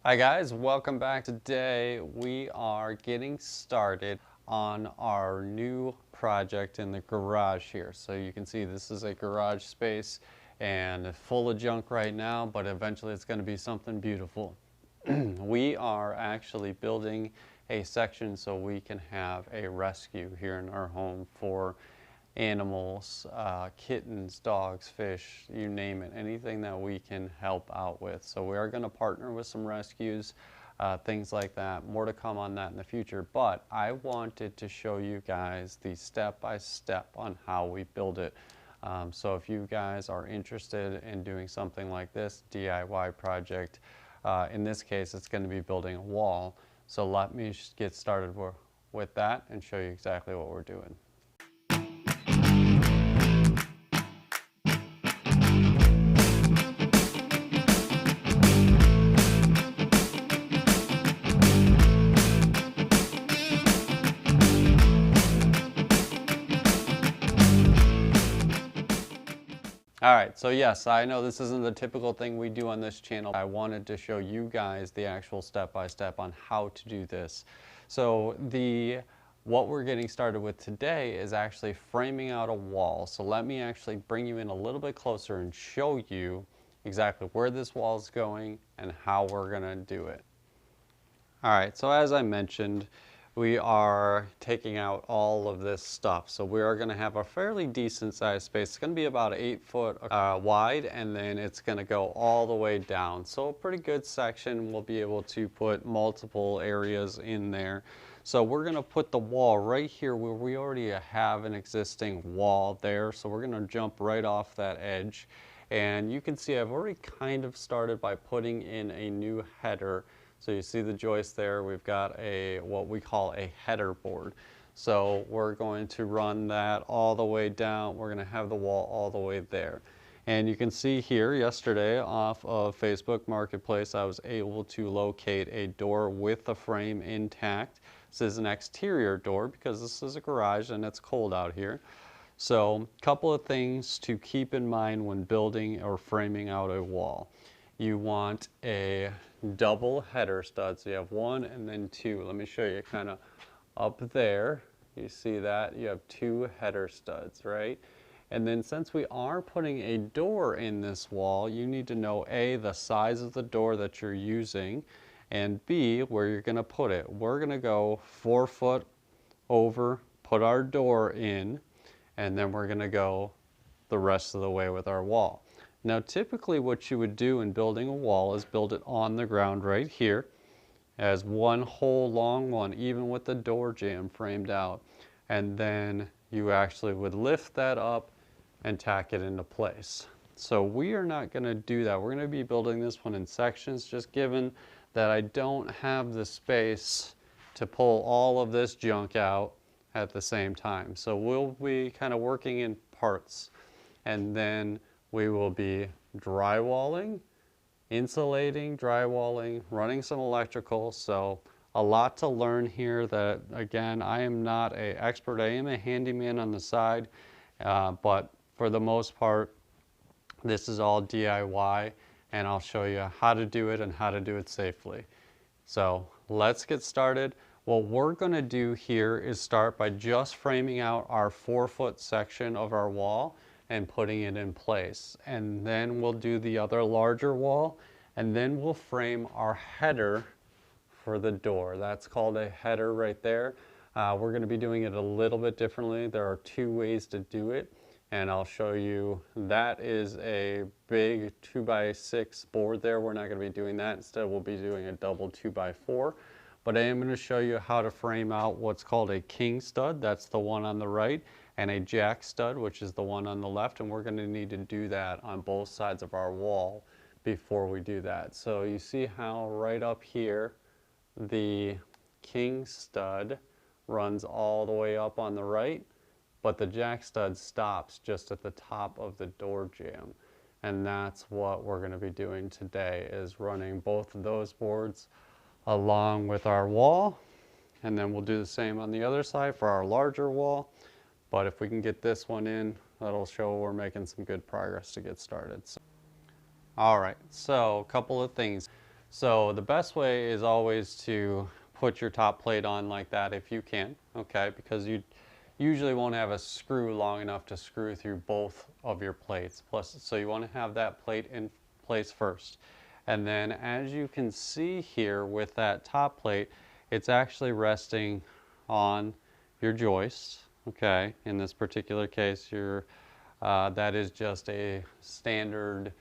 Hi guys, welcome back. Today we are getting started on our new project in the garage here. So you can see this is a garage space and full of junk right now, but eventually it's going to be something beautiful. We are actually building a section so we can have a rescue here in our home for animals, kittens, dogs, fish, you name it, anything that we can help out with. So we are going to partner with some rescues, things like that. More to come on that in the future, but I wanted to show you guys the step-by-step on how we build it. So if you guys are interested in doing something like this DIY project, in this case it's going to be building a wall. So let me get started with that and show you exactly what we're doing. All right, so yes, I know this isn't the typical thing we do on this channel. I wanted to show you guys the actual step-by-step on how to do this. So what we're getting started with today is actually framing out a wall. So let me actually bring you in a little bit closer and show you exactly where this wall is going and how we're gonna do it. All right, so as I mentioned, we are taking out all of this stuff. So we are going to have a fairly decent sized space. It's going to be about 8 foot wide, and then it's going to go all the way down. So a pretty good section. We'll be able to put multiple areas in there. So we're going to put the wall right here where we already have an existing wall there. So we're going to jump right off that edge. And you can see I've already kind of started by putting in a new header. So you see the joist there, we've got what we call a header board. So we're going to run that all the way down. We're going to have the wall all the way there. And you can see here yesterday off of Facebook Marketplace, I was able to locate a door with the frame intact. This is an exterior door because this is a garage and it's cold out here. So a couple of things to keep in mind when building or framing out a wall. You want a double header stud. So you have one and then two. Let me show you kind of up there. You see that? You have two header studs, right? And then since we are putting a door in this wall, you need to know A, the size of the door that you're using, and B, where you're going to put it. We're going to go 4 foot over, put our door in, and then we're going to go the rest of the way with our wall. Now typically what you would do in building a wall is build it on the ground right here as one whole long one, even with the door jamb framed out. And then you actually would lift that up and tack it into place. So we are not going to do that. We're going to be building this one in sections, just given that I don't have the space to pull all of this junk out at the same time. So we'll be kind of working in parts, and then we will be drywalling, insulating, drywalling, running some electrical. So a lot to learn here that, again, I am not an expert. I am a handyman on the side, but for the most part, this is all DIY, and I'll show you how to do it and how to do it safely. So let's get started. What we're going to do here is start by just framing out our 4 foot section of our wall and putting it in place. And then we'll do the other larger wall, and then we'll frame our header for the door. That's called a header right there. We're going to be doing it a little bit differently. There are 2 ways to do it, and I'll show you. That is a big 2x6 board there. We're not going to be doing that. Instead, we'll be doing a double 2x4. But I am going to show you how to frame out what's called a king stud. That's the one on the right, and a jack stud, which is the one on the left, and we're going to need to do that on both sides of our wall before we do that. So you see how right up here the king stud runs all the way up on the right, but the jack stud stops just at the top of the door jamb. And that's what we're going to be doing today, is running both of those boards along with our wall, and then we'll do the same on the other side for our larger wall. But if we can get this one in, that'll show we're making some good progress to get started. So, all right, so a couple of things. So the best way is always to put your top plate on like that if you can, okay? Because you usually won't have a screw long enough to screw through both of your plates. Plus, so you want to have that plate in place first. And then as you can see here with that top plate, it's actually resting on your joist, okay? In this particular case, that is just a standard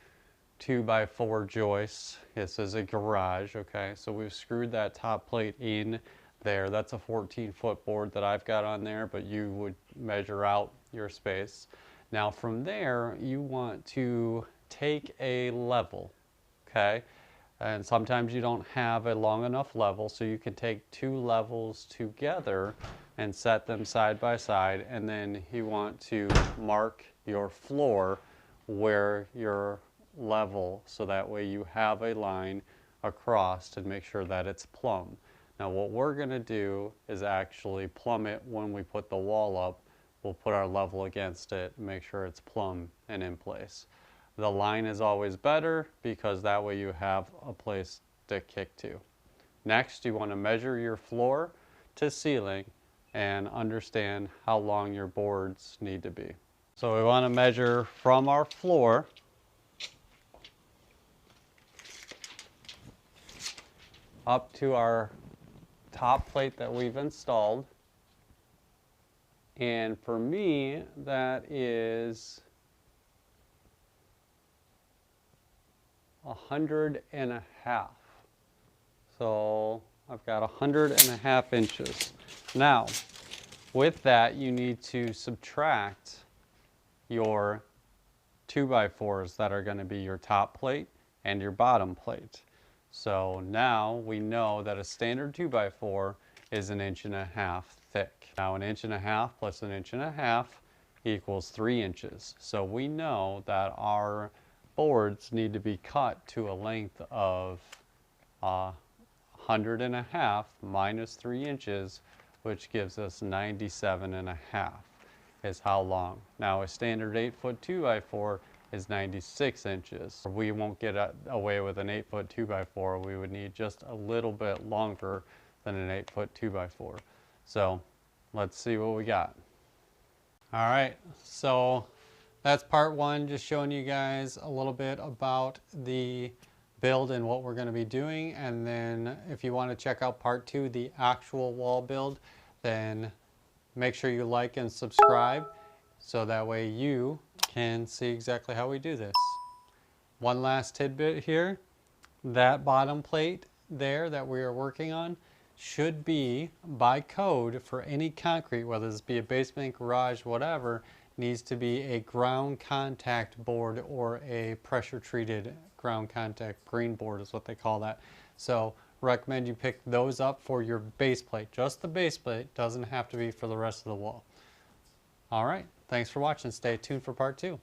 2x4 joist. This is a garage, okay? So we've screwed that top plate in there. That's a 14-foot board that I've got on there, but you would measure out your space. Now from there, you want to take a level, okay? And sometimes you don't have a long enough level, so you can take two levels together and set them side by side, and then you want to mark your floor where your level, so that way you have a line across to make sure that it's plumb. Now what we're going to do is actually plumb it when we put the wall up. We'll put our level against it and make sure it's plumb and in place. The line is always better because that way you have a place to kick to. Next, you want to measure your floor to ceiling and understand how long your boards need to be. So we want to measure from our floor up to our top plate that we've installed. And for me, that is 100.5. So I've got 100.5 inches. Now, with that, you need to subtract your 2x4s that are going to be your top plate and your bottom plate. So now we know that a standard 2x4 is 1.5 inches thick. Now 1.5 inches plus 1.5 inches equals 3 inches. So we know that our boards need to be cut to a length of 100.5 minus 3 inches, which gives us 97.5 is how long. Now a standard 8-foot 2x4 is 96 inches. We won't get away with an 8-foot 2x4. We would need just a little bit longer than an 8-foot 2x4. So let's see what we got. All right, so that's part one, just showing you guys a little bit about the build and what we're going to be doing. And then if you want to check out part two, the actual wall build, then make sure you like and subscribe so that way you can see exactly how we do this. One last tidbit here, that bottom plate there that we are working on should be, by code, for any concrete, whether this be a basement, garage, whatever, needs to be a ground contact board or a pressure treated ground contact green board is what they call that. So recommend you pick those up for your base plate. Just the base plate, doesn't have to be for the rest of the wall. All right, thanks for watching. Stay tuned for part two.